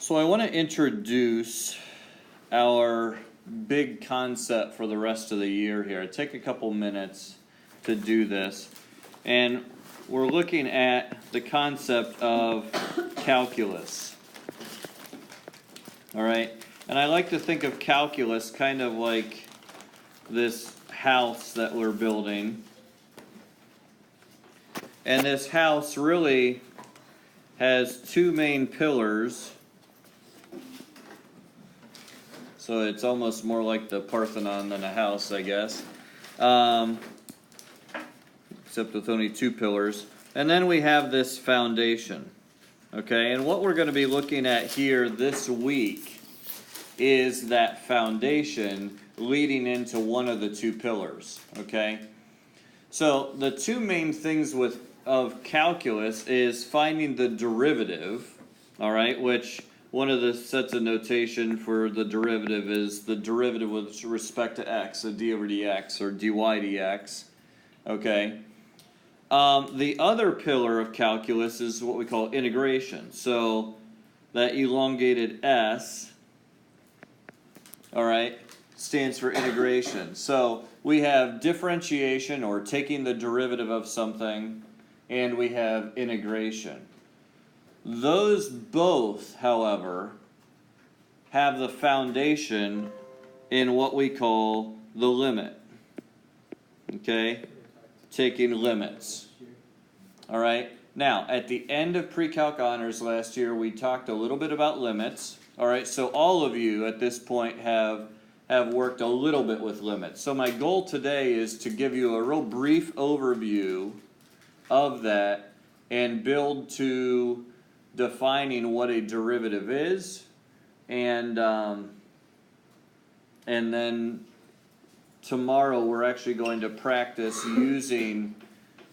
So I want to introduce our big concept for the rest of the year here. Take a couple minutes to do this. And we're looking at the concept of calculus. All right? And I like to think of calculus kind of like this house that we're building. And this house really has two main pillars. So it's almost more like the Parthenon than a house, I guess. Except with only two pillars. And then we have this foundation. Okay, and what we're going to be looking at here this week is that foundation leading into one of the two pillars. Okay, so the two main things of calculus is finding the derivative, all right, which one of the sets of notation for the derivative is the derivative with respect to x, so d over dx or dy dx, okay. The other pillar of calculus is what we call integration. So that elongated s, all right, stands for integration. So we have differentiation, or taking the derivative of something, and we have integration. Those both, however, have the foundation in what we call the limit. Okay? Taking limits. All right? Now, at the end of pre-calc honors last year, we talked a little bit about limits. All right? So all of you at this point have worked a little bit with limits. So my goal today is to give you a real brief overview of that and build to defining what a derivative is, and then tomorrow we're actually going to practice using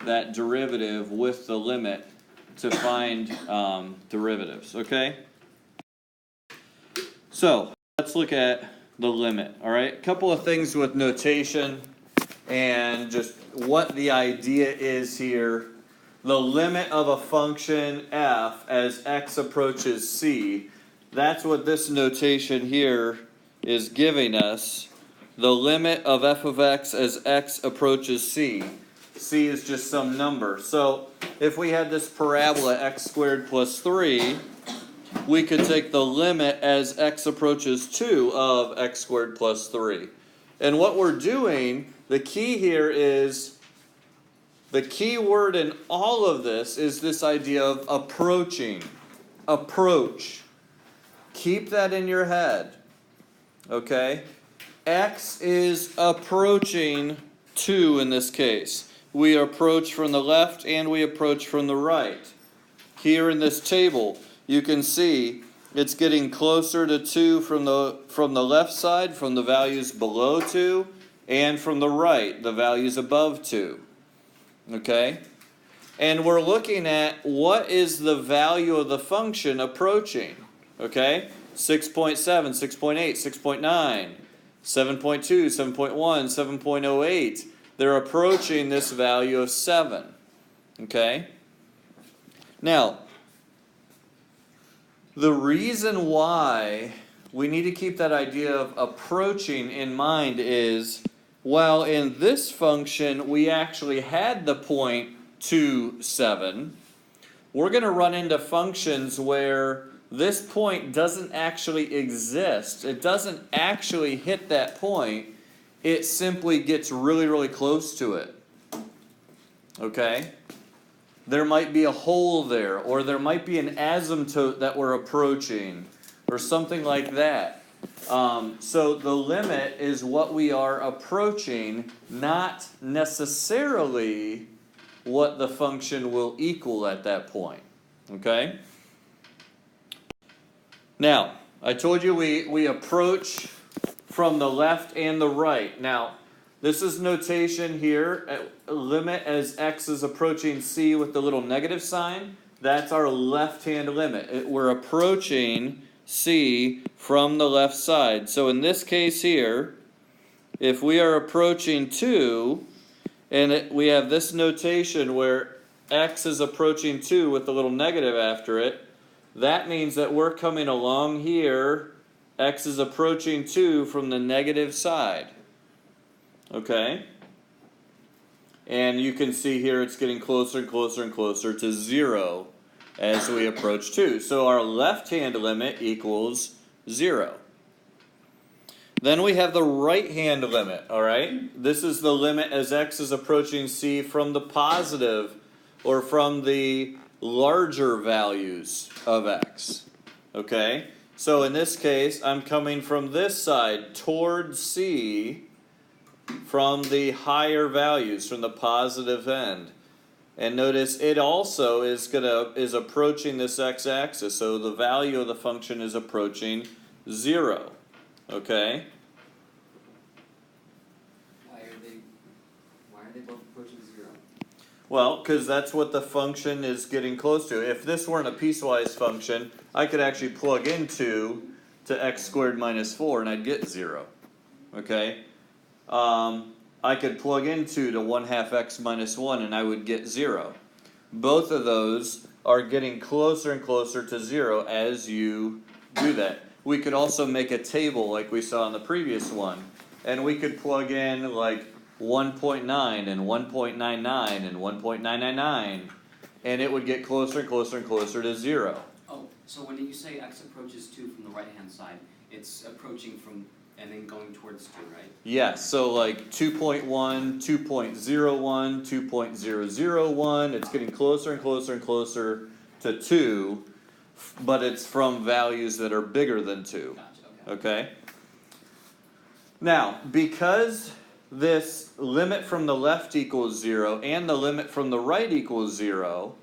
that derivative with the limit to find derivatives, okay? So let's look at the limit, all right? A couple of things with notation and just what the idea is here. The limit of a function f as x approaches c, that's what this notation here is giving us. The limit of f of x as x approaches c. C is just some number. So if we had this parabola x squared plus 3, we could take the limit as x approaches 2 of x squared plus 3. And what we're doing, the key here is, the key word in all of this is this idea of approaching. Approach. Keep that in your head. Okay? X is approaching 2 in this case. We approach from the left and we approach from the right. Here in this table, you can see it's getting closer to 2 from the left side, from the values below 2, and from the right, the values above 2. Okay? And we're looking at what is the value of the function approaching. Okay? 6.7, 6.8, 6.9, 7.2, 7.1, 7.08. They're approaching this value of 7. Okay? Now, the reason why we need to keep that idea of approaching in mind is, while in this function we actually had the point 2, 7, we're going to run into functions where this point doesn't actually exist. It doesn't actually hit that point. It simply gets really, really close to it. Okay? There might be a hole there, or there might be an asymptote that we're approaching, or something like that. So the limit is what we are approaching, not necessarily what the function will equal at that point. Okay? Now, I told you we approach from the left and the right. Now, this is notation here. Limit as x is approaching c with the little negative sign. That's our left-hand limit. We're approaching c from the left side. So in this case here, if we are approaching 2, and we have this notation where x is approaching 2 with the little negative after it, that means that we're coming along here, x is approaching 2 from the negative side. Okay? And you can see here it's getting closer and closer and closer to 0 as we approach 2. So our left-hand limit equals 0. Then we have the right-hand limit, all right? This is the limit as x is approaching c from the positive or from the larger values of x, okay? So in this case, I'm coming from this side towards c from the higher values, from the positive end. And notice it also is approaching this x-axis, so the value of the function is approaching 0, okay? Why are they both approaching 0? Well, because that's what the function is getting close to. If this weren't a piecewise function, I could actually plug in 2 to x squared minus 4 and I'd get 0. Okay? I could plug in 2 to 1/2 x minus 1 and I would get 0. Both of those are getting closer and closer to 0 as you do that. We could also make a table like we saw in the previous one. And we could plug in like 1.9 and 1.99 and 1.999, and it would get closer and closer and closer to 0. Oh, so when you say x approaches 2 from the right-hand side, it's approaching from and then going towards 2, right? Yes, so like 2.1, 2.01, 2.001, it's getting closer and closer and closer to 2, but it's from values that are bigger than 2. Gotcha, Okay? Now, because this limit from the left equals 0 and the limit from the right equals 0,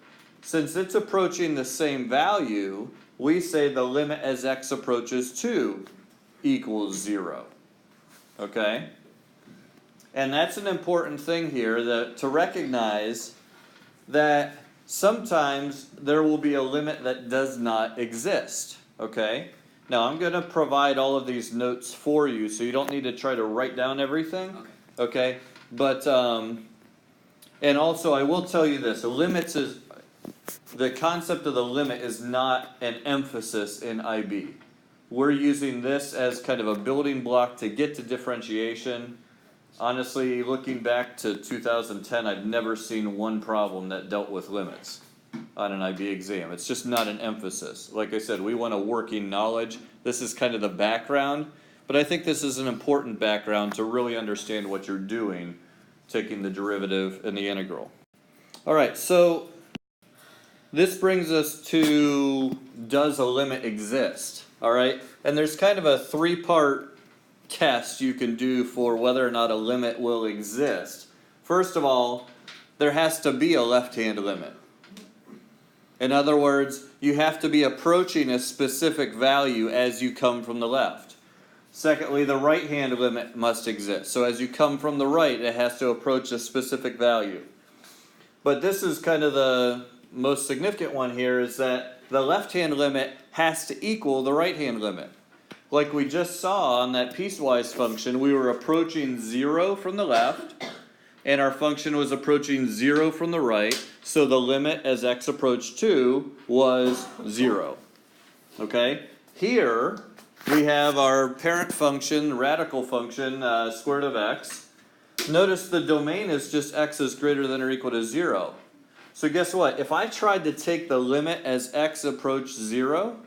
since it's approaching the same value, we say the limit as x approaches 2 equals 0. Okay? And that's an important thing here to recognize that sometimes there will be a limit that does not exist. Okay? Now I'm going to provide all of these notes for you, so you don't need to try to write down everything. Okay? But, and also I will tell you this, the concept of the limit is not an emphasis in IB. We're using this as kind of a building block to get to differentiation. Honestly, looking back to 2010, I've never seen one problem that dealt with limits on an IB exam. It's just not an emphasis. Like I said, we want a working knowledge. This is kind of the background, but I think this is an important background to really understand what you're doing, taking the derivative and the integral. All right, so this brings us to, does a limit exist? All right, and there's kind of a 3-part test you can do for whether or not a limit will exist. First of all, there has to be a left-hand limit. In other words, you have to be approaching a specific value as you come from the left. Secondly, the right-hand limit must exist. So as you come from the right, it has to approach a specific value. But this is kind of the most significant one here, is that the left-hand limit has to equal the right-hand limit. Like we just saw on that piecewise function, we were approaching 0 from the left, and our function was approaching 0 from the right, so the limit as x approached 2 was 0. Okay? Here, we have our parent function, radical function, square root of x. Notice the domain is just x is greater than or equal to 0. So guess what? If I tried to take the limit as x approached 0,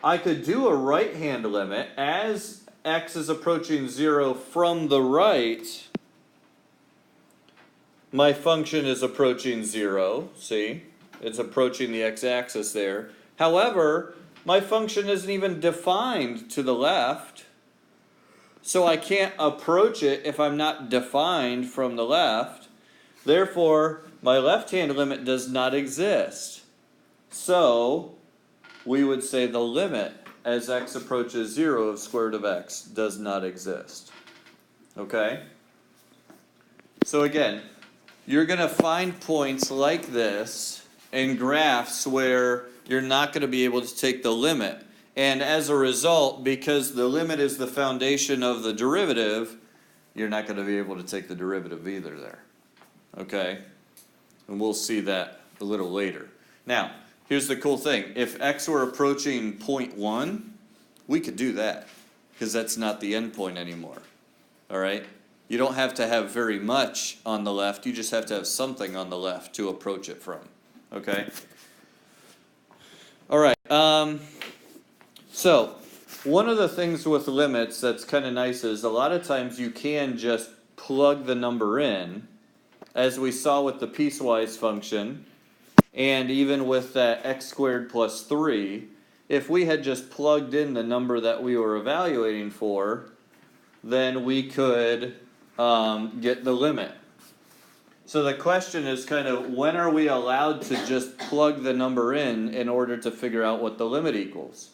I could do a right-hand limit as x is approaching 0 from the right. My function is approaching 0. See? It's approaching the x-axis there. However, my function isn't even defined to the left. So I can't approach it if I'm not defined from the left. Therefore, my left-hand limit does not exist. So, we would say the limit as x approaches 0 of square root of x does not exist. Okay? So again, you're going to find points like this in graphs where you're not going to be able to take the limit. And as a result, because the limit is the foundation of the derivative, you're not going to be able to take the derivative either there. Okay? And we'll see that a little later. Now, here's the cool thing. If x were approaching 0.1, we could do that, because that's not the endpoint anymore. All right? You don't have to have very much on the left, you just have to have something on the left to approach it from. Okay? All right, so one of the things with limits that's kind of nice is a lot of times you can just plug the number in, as we saw with the piecewise function, and even with that x squared plus 3, if we had just plugged in the number that we were evaluating for, then we could get the limit. So the question is kind of, when are we allowed to just plug the number in order to figure out what the limit equals?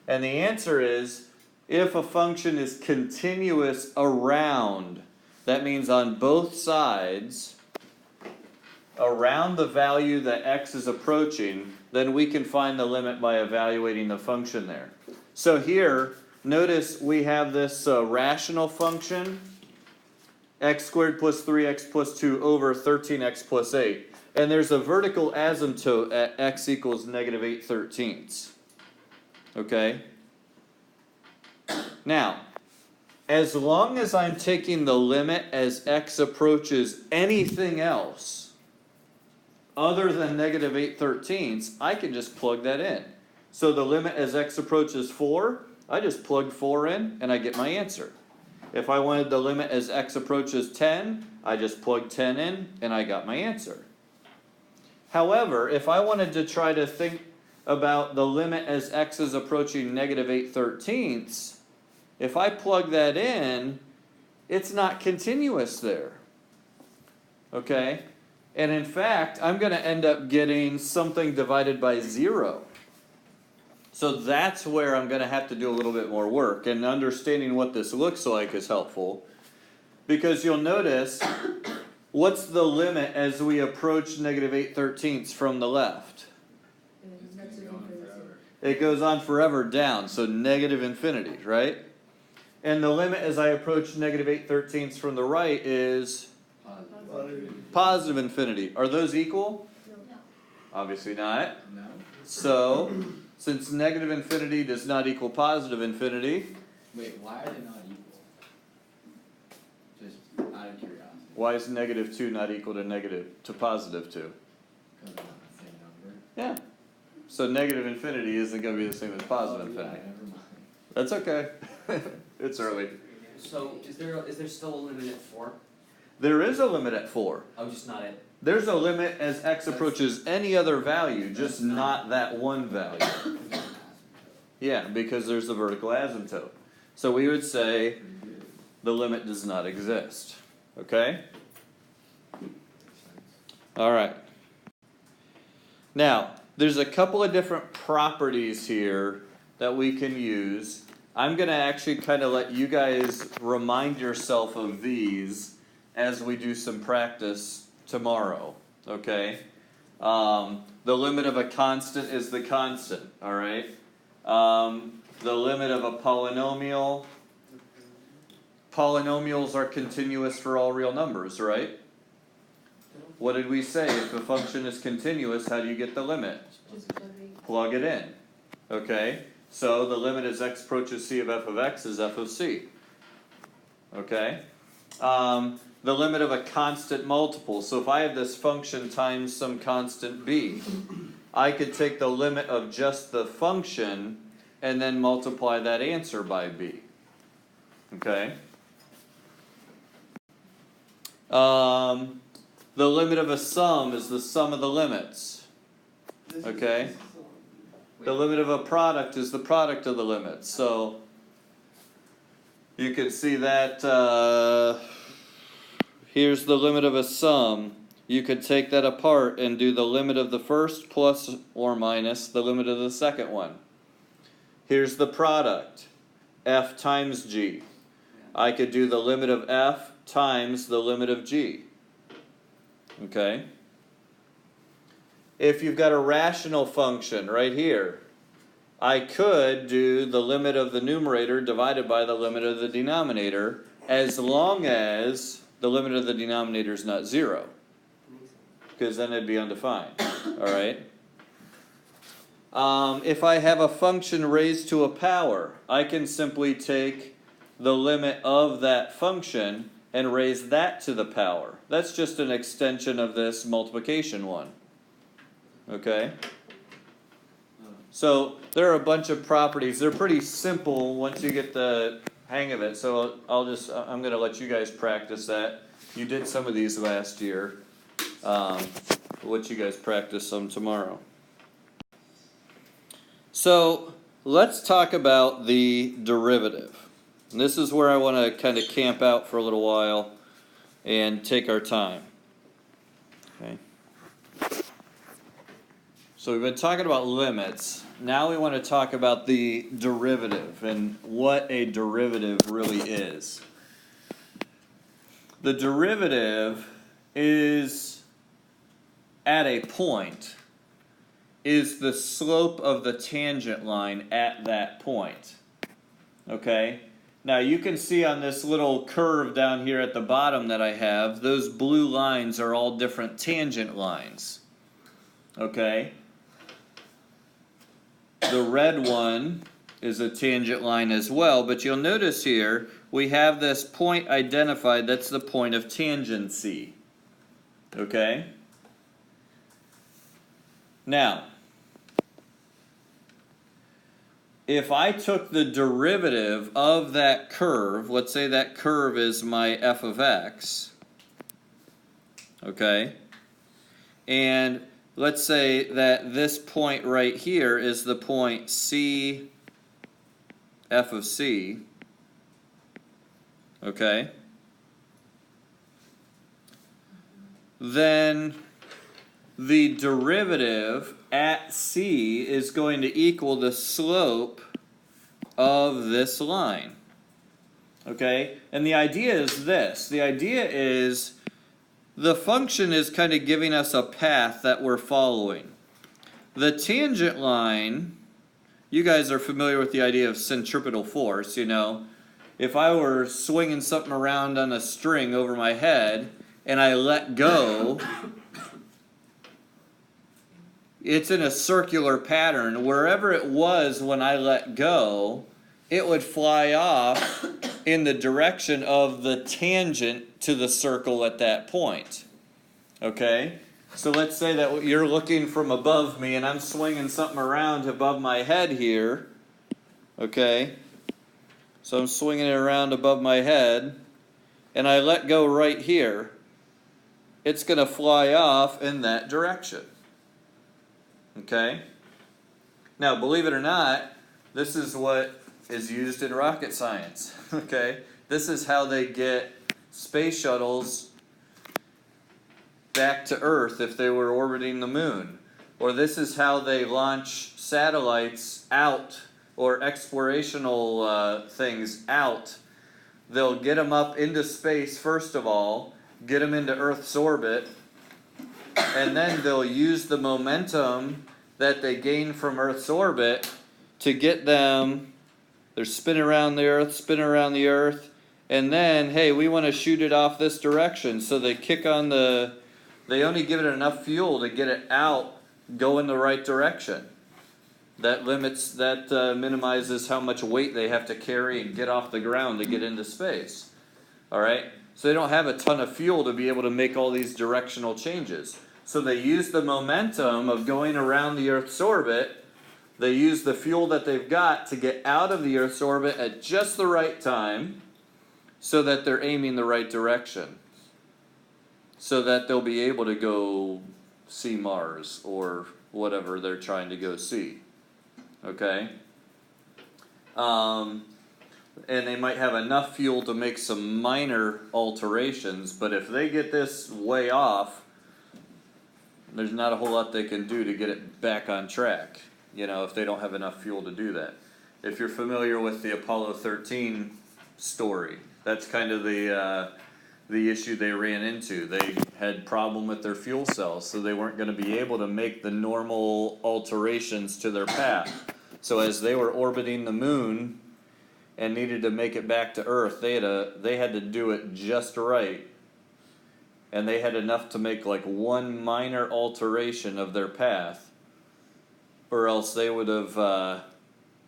And the answer is, if a function is continuous around, that means on both sides, around the value that x is approaching, then we can find the limit by evaluating the function there. So here, notice we have this rational function, x squared plus 3x plus 2 over 13x plus 8. And there's a vertical asymptote at x equals negative 8/13. Okay? Now, as long as I'm taking the limit as x approaches anything else other than negative 8/13, I can just plug that in. So the limit as x approaches 4, I just plug 4 in and I get my answer. If I wanted the limit as x approaches 10, I just plug 10 in and I got my answer. However, if I wanted to try to think about the limit as x is approaching negative 8/13, if I plug that in, it's not continuous there. Okay? And in fact, I'm going to end up getting something divided by 0. So that's where I'm going to have to do a little bit more work, and understanding what this looks like is helpful, because you'll notice, what's the limit as we approach negative 8/13 from the left? It goes on forever down, so negative infinity, right? And the limit as I approach negative 8/13 from the right is positive infinity. Are those equal? No. Obviously not. No. So, since negative infinity does not equal positive infinity, Wait, why are they not equal? Just out of curiosity. why is negative 2 not equal to positive 2? Because they're not the same number. Yeah. So negative infinity isn't going to be the same as positive Oh, infinity. yeah, never mind. That's okay. It's early. So is there still a limit at 4? There is a limit at 4. Oh, just not at, There's a limit as x approaches any other value, just not that one value. Yeah, because there's the vertical asymptote. So we would say the limit does not exist. Okay? All right. Now, there's a couple of different properties here that we can use. I'm going to actually kind of let you guys remind yourself of these as we do some practice tomorrow. Okay? The limit of a constant is the constant. All right? The limit of a polynomial. Polynomials are continuous for all real numbers, right? What did we say? If a function is continuous, how do you get the limit? Plug it in. Okay? So the limit as x approaches c of f of x is f of c. Okay? The limit of a constant multiple. So if I have this function times some constant b, I could take the limit of just the function and then multiply that answer by b. Okay? The limit of a sum is the sum of the limits. Okay? The limit of a product is the product of the limits. So you can see that here's the limit of a sum. You could take that apart and do the limit of the first plus or minus the limit of the second one. Here's the product, f times g. I could do the limit of f times the limit of g. Okay? If you've got a rational function right here, I could do the limit of the numerator divided by the limit of the denominator, as long as the limit of the denominator is not 0. Because then it'd be undefined. Alright? If I have a function raised to a power, I can simply take the limit of that function and raise that to the power. That's just an extension of this multiplication one. Okay? So there are a bunch of properties. They're pretty simple once you get the hang of it. So I'm going to let you guys practice that. You did some of these last year. We'll let you guys practice some tomorrow. So let's talk about the derivative. And this is where I want to kind of camp out for a little while and take our time. Okay. So we've been talking about limits. Now we want to talk about the derivative and what a derivative really is. The derivative is at a point, is the slope of the tangent line at that point. Okay? Now you can see on this little curve down here at the bottom that I have, those blue lines are all different tangent lines. Okay? The red one is a tangent line as well, but you'll notice here we have this point identified, that's the point of tangency. Okay? Now, if I took the derivative of that curve, let's say that curve is my f of x, okay, and let's say that this point right here is the point C, f of c, okay, then the derivative at C is going to equal the slope of this line. Okay? And the idea is this. The idea is the function is kind of giving us a path that we're following. The tangent line, you guys are familiar with the idea of centripetal force, you know. If I were swinging something around on a string over my head and I let go, it's in a circular pattern. Wherever it was when I let go, it would fly off in the direction of the tangent to the circle at that point. Okay? So let's say that you're looking from above me and I'm swinging something around above my head here. Okay? So I'm swinging it around above my head and I let go right here. It's going to fly off in that direction. Okay? Now, believe it or not, this is what is used in rocket science. Okay? This is how they get space shuttles back to Earth if they were orbiting the moon. Or this is how they launch satellites out, or explorational things out. They'll get them up into space first of all, get them into Earth's orbit, and then they'll use the momentum that they gain from Earth's orbit to get them, they're spinning around the Earth, and then, hey, we want to shoot it off this direction. So they kick on they only give it enough fuel to get it out, go in the right direction. That minimizes how much weight they have to carry and get off the ground to get into space. All right? So they don't have a ton of fuel to be able to make all these directional changes. So they use the momentum of going around the Earth's orbit. They use the fuel that they've got to get out of the Earth's orbit at just the right time so that they're aiming the right direction. So that they'll be able to go see Mars or whatever they're trying to go see. Okay? And they might have enough fuel to make some minor alterations, but if they get this way off, there's not a whole lot they can do to get it back on track, you know, if they don't have enough fuel to do that. If you're familiar with the Apollo 13 story, that's kind of the issue they ran into. They had problem with their fuel cells, so they weren't going to be able to make the normal alterations to their path. So as they were orbiting the moon and needed to make it back to Earth, they had to do it just right. And they had enough to make like one minor alteration of their path or else they would have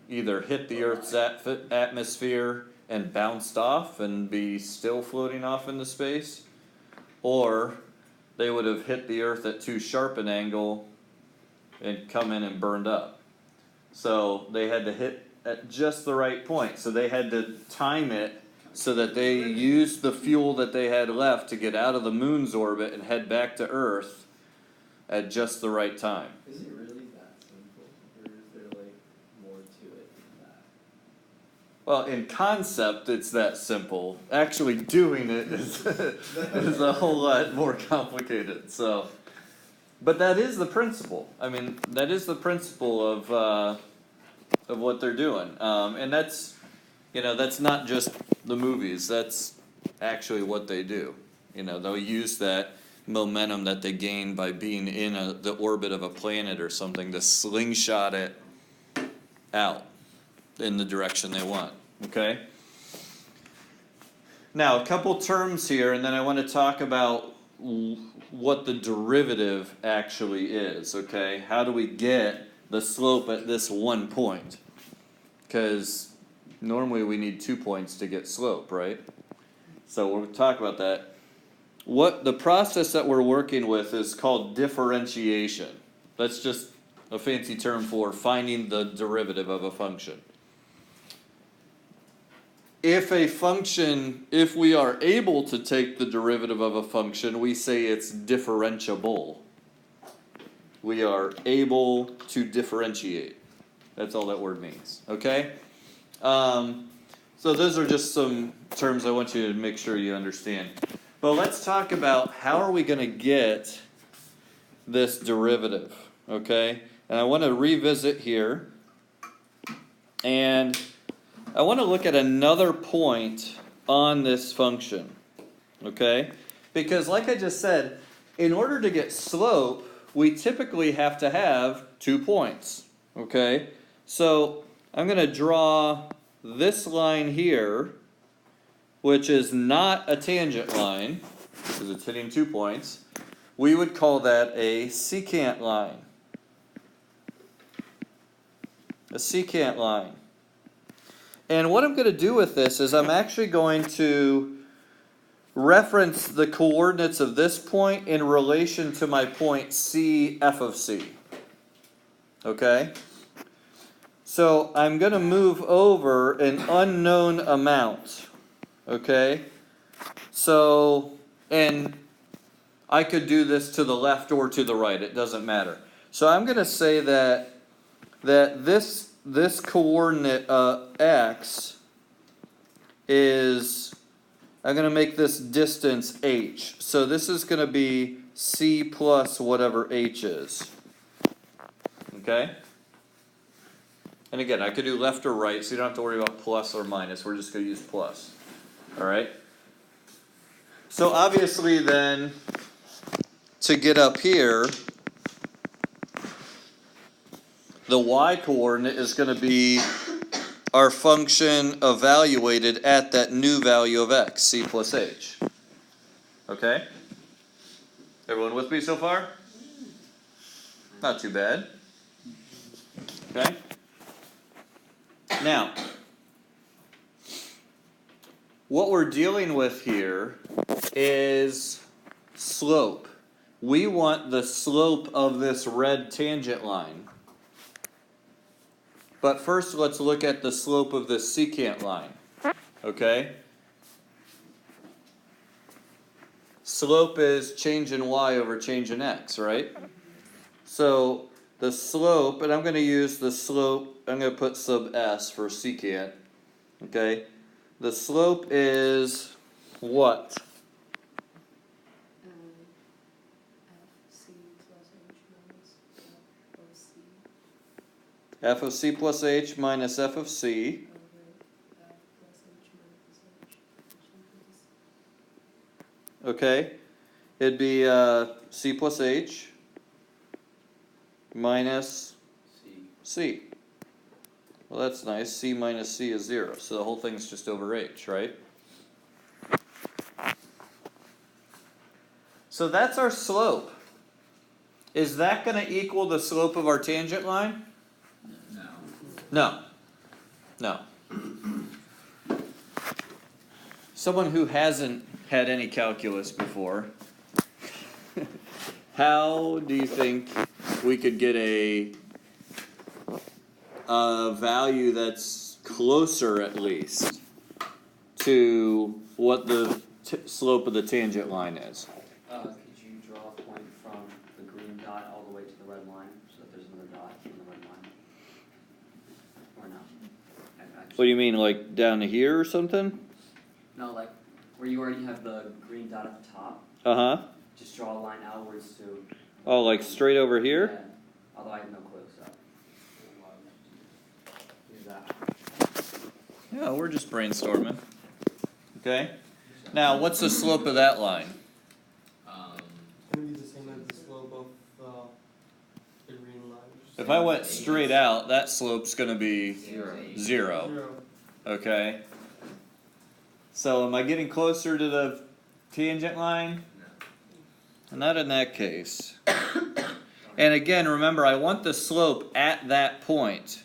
either hit the Earth's atmosphere and bounced off and be still floating off into space, or they would have hit the Earth at too sharp an angle and come in and burned up. So they had to hit at just the right point. So they had to time it so that they used the fuel that they had left to get out of the moon's orbit and head back to Earth at just the right time. Is it really that simple, or is there like more to it than that? Well, in concept, it's that simple. Actually doing it is a whole lot more complicated. So, but that is the principle. I mean, that is the principle of what they're doing, and that's, you know, that's not just the movies. That's actually what they do. You know, they'll use that momentum that they gain by being in the orbit of a planet or something to slingshot it out in the direction they want. Okay? Now, a couple terms here, and then I want to talk about what the derivative actually is. Okay? How do we get the slope at this one point? Because normally we need 2 points to get slope, right? So we'll talk about that. What the process that we're working with is called differentiation. That's just a fancy term for finding the derivative of a function. If we are able to take the derivative of a function, we say it's differentiable. We are able to differentiate. That's all that word means, okay? So those are just some terms I want you to make sure you understand. But let's talk about how are we going to get this derivative, okay? And I want to revisit here. And I want to look at another point on this function, okay? Because like I just said, in order to get slope, we typically have to have 2 points, okay? So I'm going to draw this line here, which is not a tangent line, because it's hitting 2 points. We would call that a secant line. A secant line. And what I'm going to do with this is I'm actually going to reference the coordinates of this point in relation to my point C, f of C. Okay? So I'm going to move over an unknown amount. Okay? So, and I could do this to the left or to the right. It doesn't matter. So I'm going to say that this coordinate x is, I'm going to make this distance h. So this is going to be c plus whatever h is. Okay? And again, I could do left or right, so you don't have to worry about plus or minus. We're just going to use plus. All right? So obviously then, to get up here, the y-coordinate is going to be our function evaluated at that new value of x, c plus h. Okay? Everyone with me so far? Not too bad. Okay? Now, what we're dealing with here is slope. We want the slope of this red tangent line. But first, let's look at the slope of this secant line. Okay? Slope is change in y over change in x, right? So the slope, and I'm going to use the slope, I'm going to put sub s for secant. Okay? The slope is what? F of c plus h minus f of c. Okay, it'd be c plus h minus c. Well, that's nice. C minus c is 0, so the whole thing's just over h, right? So that's our slope. is that gonna equal the slope of our tangent line? No. No. No. Someone who hasn't had any calculus before, how do you think we could get a value that's closer at least to what the slope of the tangent line is? Could you draw a point from the green dot all the way to the red line, so that there's another dot from the red line? Or no? What do you mean, like down here or something? No, like, where you already have the green dot at the top, Uh-huh. just draw a line outwards to. Oh, like straight over here? Yeah, although I have no clue, so. Use that. Yeah, we're just brainstorming. Okay? Now, what's the slope of that line? It's gonna be the same as the slope of the green line. If I went straight out, that slope's gonna be 0. 0. 0. Okay? So am I getting closer to the tangent line? Not in that case. And again, remember, I want the slope at that point.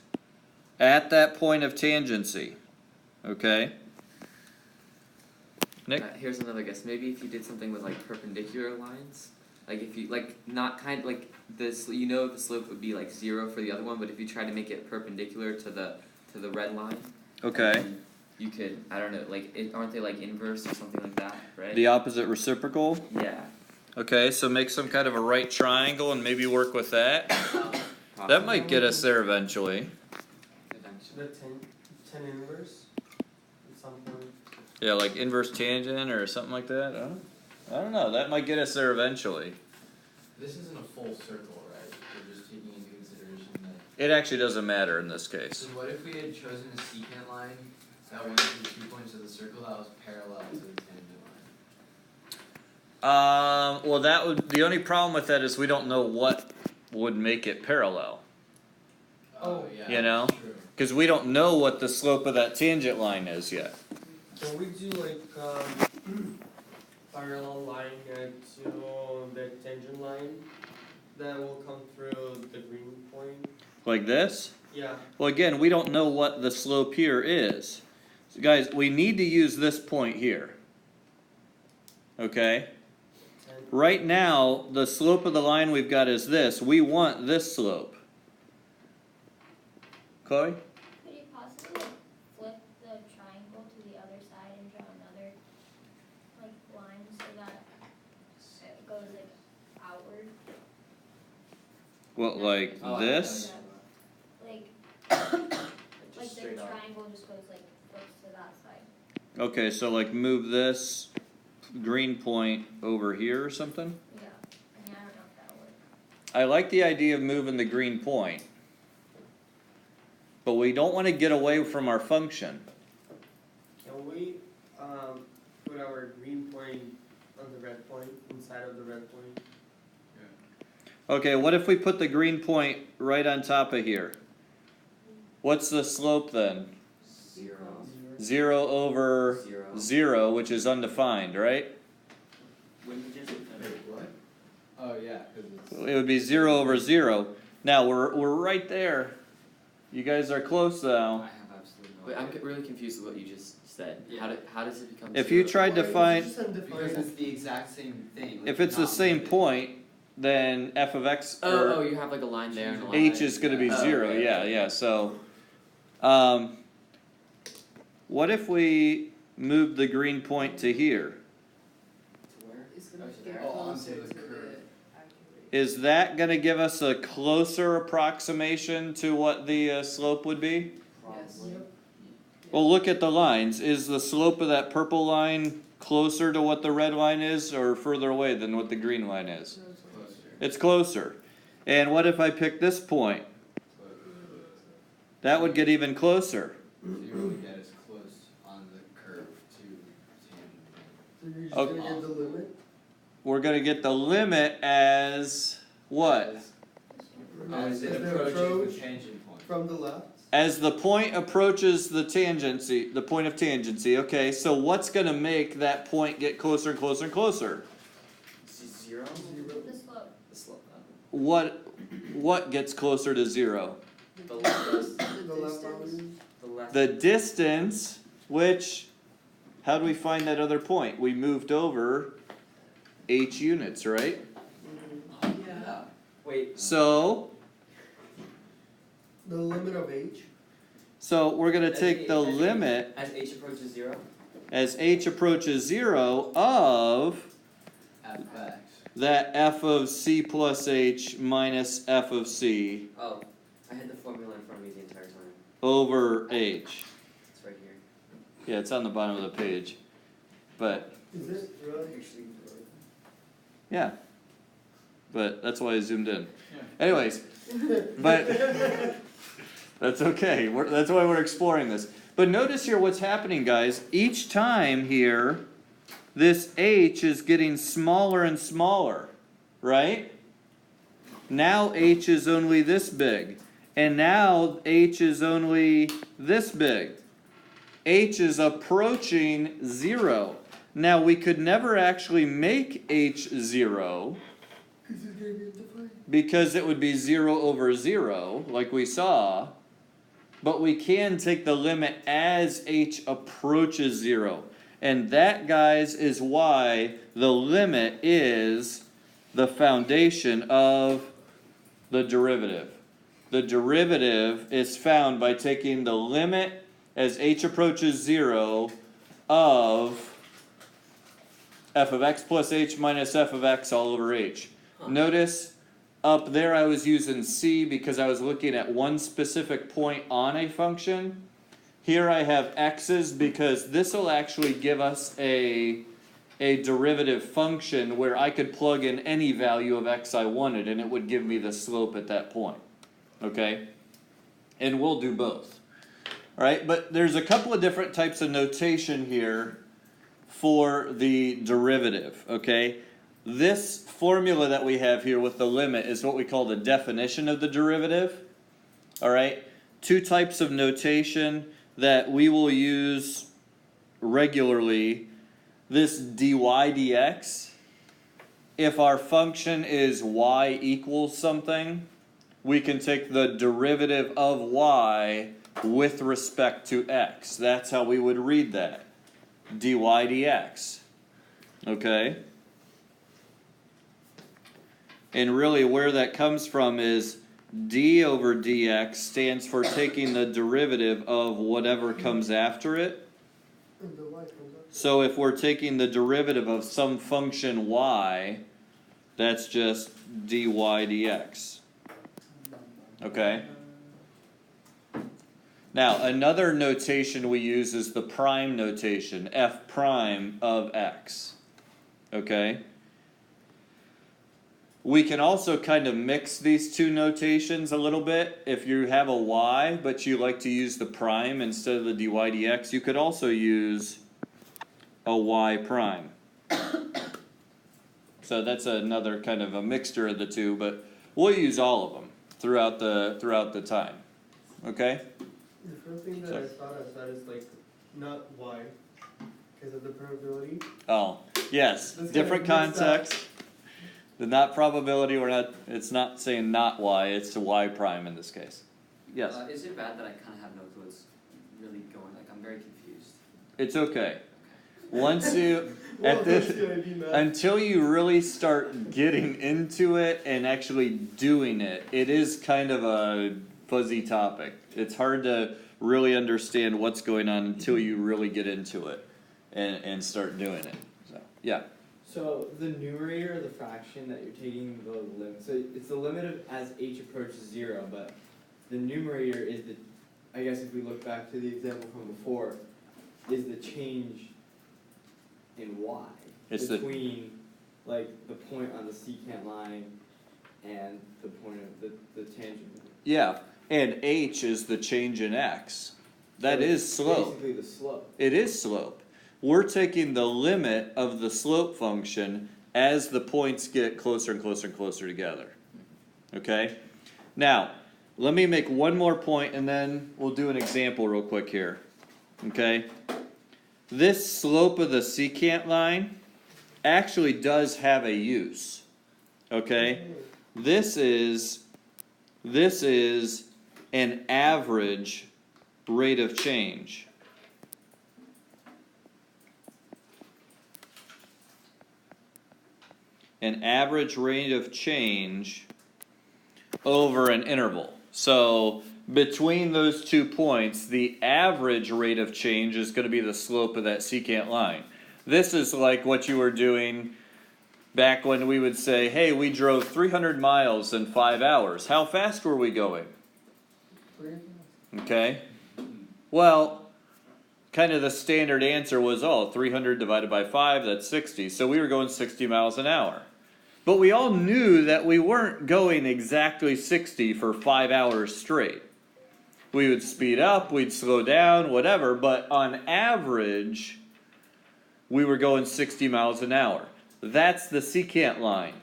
At that point of tangency. Okay? Nick? Here's another guess. Maybe if you did something with like perpendicular lines, like if you like not kind like this, you know, the slope would be like 0 for the other one, but if you try to make it perpendicular to the red line, Okay. then you could, I don't know, like aren't they like inverse or something like that, right? The opposite reciprocal? Yeah. Okay, so make some kind of a right triangle and maybe work with that. That might get us there eventually. The 10 inverse at some point. Yeah, like inverse tangent or something like that. I don't know. That might get us there eventually. This isn't a full circle, right? We're just taking into consideration that. It actually doesn't matter in this case. So what if we had chosen a secant line that went to the 2 points of the circle that was parallel to the tangent line? Well, that would. The only problem with that is we don't know what would make it parallel. Oh, yeah. You know? That's true. Because we don't know what the slope of that tangent line is yet. Can we do like parallel line to the tangent line that will come through the green point? Like this? Yeah. Well, again, we don't know what the slope here is. So guys, we need to use this point here. Okay? And Right now, the slope of the line we've got is this. We want this slope. Chloe? Could you possibly flip the triangle to the other side and draw another like line so that it goes like outward? What, like Oh, this? Like the Straight up. triangle just goes like flips to that side. Okay, so like move this green point over here or something? Yeah. I mean I don't know if that'll work. I like the idea of moving the green point. But we don't want to get away from our function. can we put our green point on the red point, inside of the red point? Okay, what if we put the green point right on top of here? What's the slope then? 0. 0 over 0. 0, which is undefined, right? Wouldn't you just? Wait, what? Oh yeah, because It would be 0 over 0. Now we're right there. You guys are close I now. have absolutely no Wait, I'm idea. really confused with what you just said. Yeah. How does it become? If 0? you tried to Why find, is it just because undefined? it's the exact same thing. if it's the same point, then f of x Oh, or you have like a line there and a line. h is going to be Oh, 0. right, Yeah, right. yeah. So, what if we moved the green point to here? Oh, onto the curve. Is that going to give us a closer approximation to what the slope would be? Probably. Well, look at the lines. Is the slope of that purple line closer to what the red line is or further away than what the green line is? Closer. It's closer. And what if I pick this point? That would get even closer. So you really get as close on the curve to tangent. So you're just Okay. gonna get the limit? We're going to get the limit as what? As Is it there approaches approach the tangent point. from the left? As the point approaches the tangency, the point of tangency. Okay, so what's going to make that point get closer and closer and closer? 0? The slope. The slope. what gets closer to 0? The left, The left boundary. the left. The distance, which, how do we find that other point? We moved over h units, right? Yeah. Wait, So The limit of h. we're gonna take the as h- limit as h approaches 0. as h approaches 0 of FX. that f of c plus h minus f of c Oh, I had the formula in front of me the entire time. over h. It's right here. Yeah, it's on the bottom of the page. But, Is it really? yeah. But that's why I zoomed in. Anyways, but that's okay. That's why we're exploring this. But notice here what's happening, guys. Each time here, this h is getting smaller and smaller, right? Now h is only this big. And now h is only this big. H is approaching 0. Now we could never actually make h 0 because it would be 0 over 0, like we saw. But we can take the limit as h approaches 0. And that, guys, is why the limit is the foundation of the derivative. The derivative is found by taking the limit as h approaches 0 of f of x plus h minus f of x all over h. Notice up there I was using c because I was looking at one specific point on a function. Here I have x's because this will actually give us a derivative function where I could plug in any value of x I wanted and it would give me the slope at that point. Okay? And we'll do both. Alright, but there's a couple of different types of notation here for the derivative. Okay? This formula that we have here with the limit is what we call the definition of the derivative. Alright? Two types of notation that we will use regularly. This dy dx, if our function is y equals something, we can take the derivative of y with respect to x. That's how we would read that. Dy dx. Okay? And really where that comes from is d over dx stands for taking the derivative of whatever comes after it. And the y comes up. So if we're taking the derivative of some function y, that's just dy dx. Okay? Now, another notation we use is the prime notation, f prime of x. Okay? We can also kind of mix these two notations a little bit. If you have a y, but you like to use the prime instead of the dy dx, you could also use a y prime. So that's another kind of a mixture of the two, but we'll use all of them throughout the time. Okay? The first thing that I thought is like not y because of the probability. Oh, yes. That's Different kinda mixed up. context. The not probability, it's not saying not y, it's y prime in this case. Yes. Is it bad that I kind of have no clue what's really going? Like, I'm very confused. It's okay. Once you, Well, at that's this, gonna be mad. until you really start getting into it and actually doing it, it is kind of a fuzzy topic. It's hard to really understand what's going on until you really get into it and start doing it. So, yeah. So the numerator of the fraction that you're taking the limit, so it's the limit of as h approaches 0, but the numerator is the, I guess if we look back to the example from before, is the change in y It's between like the point on the secant line and the point of the tangent. Yeah, and h is the change in x. That So is it's slope. Basically the slope. It is slope. We're taking the limit of the slope function as the points get closer and closer and closer together. Okay? Now, let me make one more point and then we'll do an example real quick here. Okay? This slope of the secant line actually does have a use. Okay? this is an average rate of change. An average rate of change over an interval. So between those 2 points, the average rate of change is going to be the slope of that secant line. This is like what you were doing back when we would say, hey, we drove 300 miles in 5 hours. How fast were we going? Okay. Well, kind of the standard answer was, 300 divided by 5, that's 60. So we were going 60 miles an hour. But we all knew that we weren't going exactly 60 for 5 hours straight. We would speed up, we'd slow down, whatever, but on average, we were going 60 miles an hour. That's the secant line.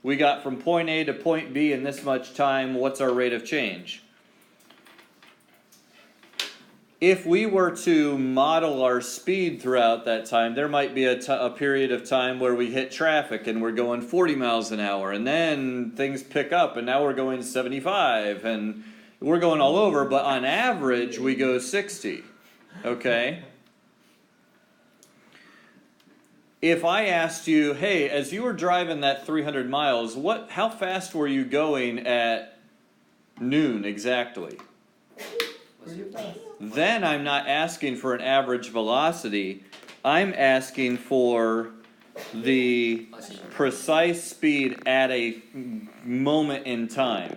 We got from point A to point B in this much time. What's our rate of change? If we were to model our speed throughout that time, there might be a period of time where we hit traffic and we're going 40 miles an hour, and then things pick up and now we're going 75 and we're going all over, but on average we go 60. Okay? If I asked you, hey, as you were driving that 300 miles, how fast were you going at noon exactly? Then I'm not asking for an average velocity. I'm asking for the precise speed at a moment in time.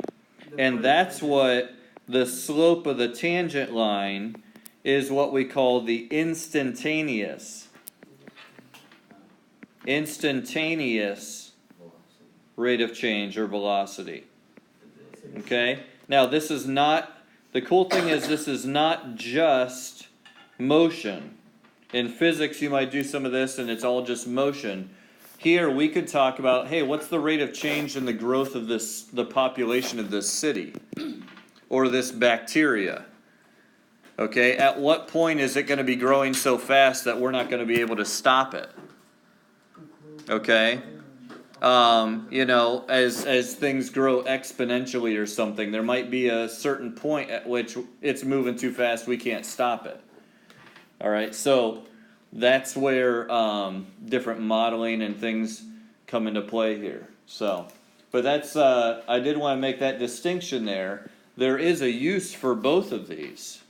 And that's what the slope of the tangent line is, what we call the instantaneous rate of change or velocity. Okay? Now this is not, the cool thing is this is not just motion. In physics you might do some of this and it's all just motion. Here we could talk about, hey, what's the rate of change in the growth of the population of this city or this bacteria? Okay, at what point is it going to be growing so fast that we're not going to be able to stop it? Okay, as things grow exponentially or something, there might be a certain point at which it's moving too fast, we can't stop it. All right, so that's where different modeling and things come into play here. So, but that's I did want to make that distinction there. There is a use for both of these.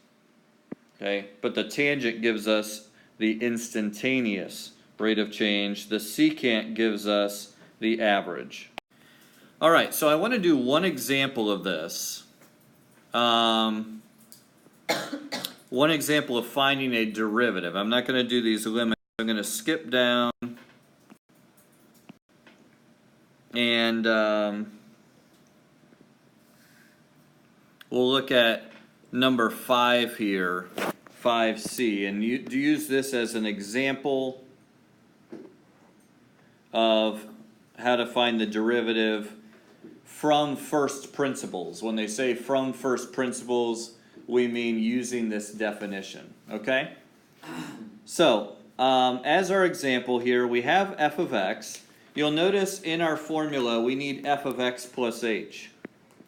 Okay, but the tangent gives us the instantaneous rate of change. The secant gives us the average. All right, so I want to do one example of this. One example of finding a derivative. I'm not going to do these limits. I'm going to skip down and we'll look at number 5 here, 5C, and use this as an example of how to find the derivative from first principles. When they say from first principles, we mean using this definition, okay? So, as our example here, we have f of x. You'll notice in our formula we need f of x plus h.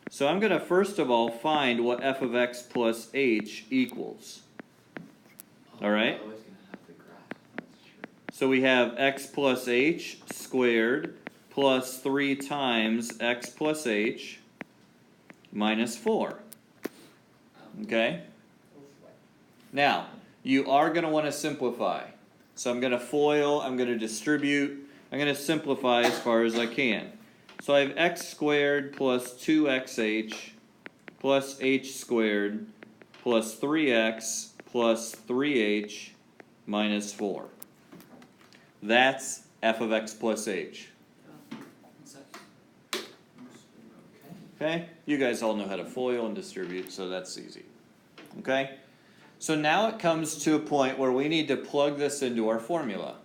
So I'm going to first of all find what f of x plus h equals. All right? So we have x plus h squared plus 3 times x plus h minus 4. Okay? Now, you are going to want to simplify. So I'm going to FOIL, I'm going to distribute, I'm going to simplify as far as I can. So I have x squared plus 2xh plus h squared plus 3x plus 3h minus 4. That's f of x plus h. Okay? You guys all know how to FOIL and distribute, so that's easy. Okay? So now it comes to a point where we need to plug this into our formula.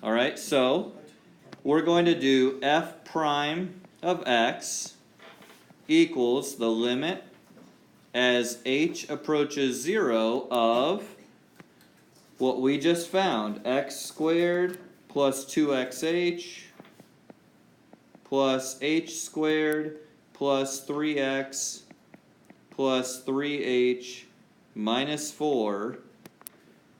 Alright, so we're going to do f prime of x equals the limit as h approaches 0 of what we just found, x squared plus 2xh plus h squared plus 3x plus 3h minus 4.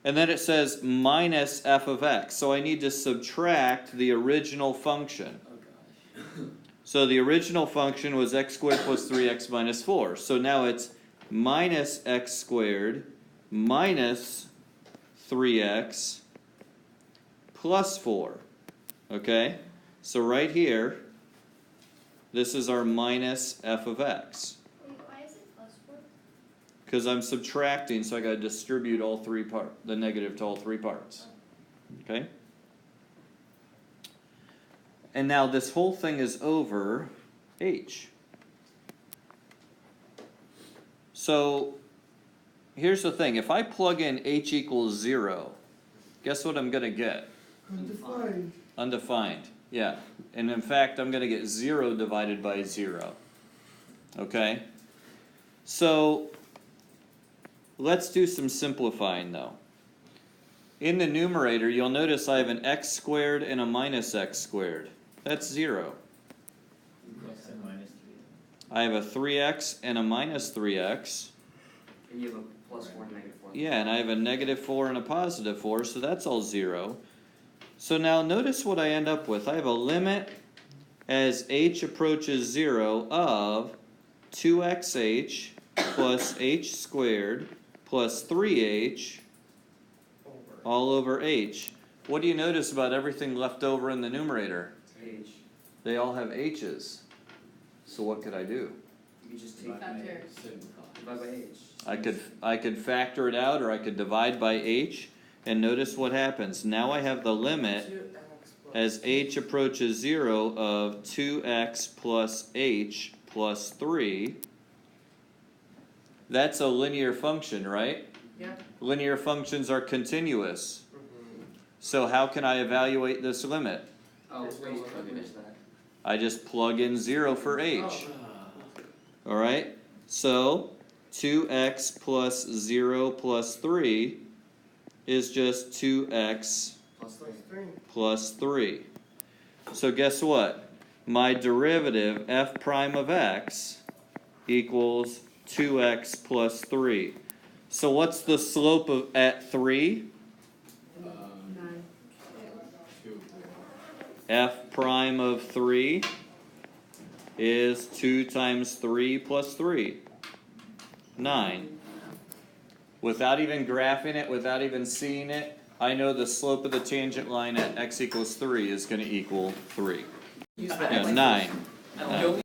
And then it says minus f of x. So I need to subtract the original function. Oh gosh. So the original function was x squared plus 3x minus 4. So now it's minus x squared minus 3x plus 4. Okay? So right here, this is our minus f of x. Wait, why is it plus 4? Because I'm subtracting, so I gotta distribute all three the negative to all three parts. Okay? And now this whole thing is over h. So here's the thing, if I plug in h equals 0, guess what I'm gonna get? Undefined. Undefined, yeah. And in fact, I'm gonna get 0 divided by 0. Okay? So let's do some simplifying though. In the numerator, you'll notice I have an x squared and a minus x squared. That's 0. I have a 3x and a minus 3x. And you have a plus 4 and negative 4. Yeah, and I have a negative 4 and a positive 4, so that's all 0. So now notice what I end up with. I have a limit as h approaches 0 of 2xh plus h squared plus 3h all over h. What do you notice about everything left over in the numerator? H. They all have h's. So what could I do? You just take divide by h. I could factor it out, or I could divide by h, and notice what happens. Now I have the limit as h approaches 0 of 2x plus h plus 3. That's a linear function, right? Yeah. Linear functions are continuous. So how can I evaluate this limit? Oh, wait, you missed that. I just plug in 0 for h. Alright? So 2x plus 0 plus 3 is just 2x Plus 3. plus 3. So guess what? My derivative f prime of x equals 2x plus 3. So what's the slope of at 3? F prime of 3 is 2 times 3 plus 3. 9. Without even graphing it, without even seeing it, I know the slope of the tangent line at x equals 3 is going to equal 3. Yeah, 9. Don't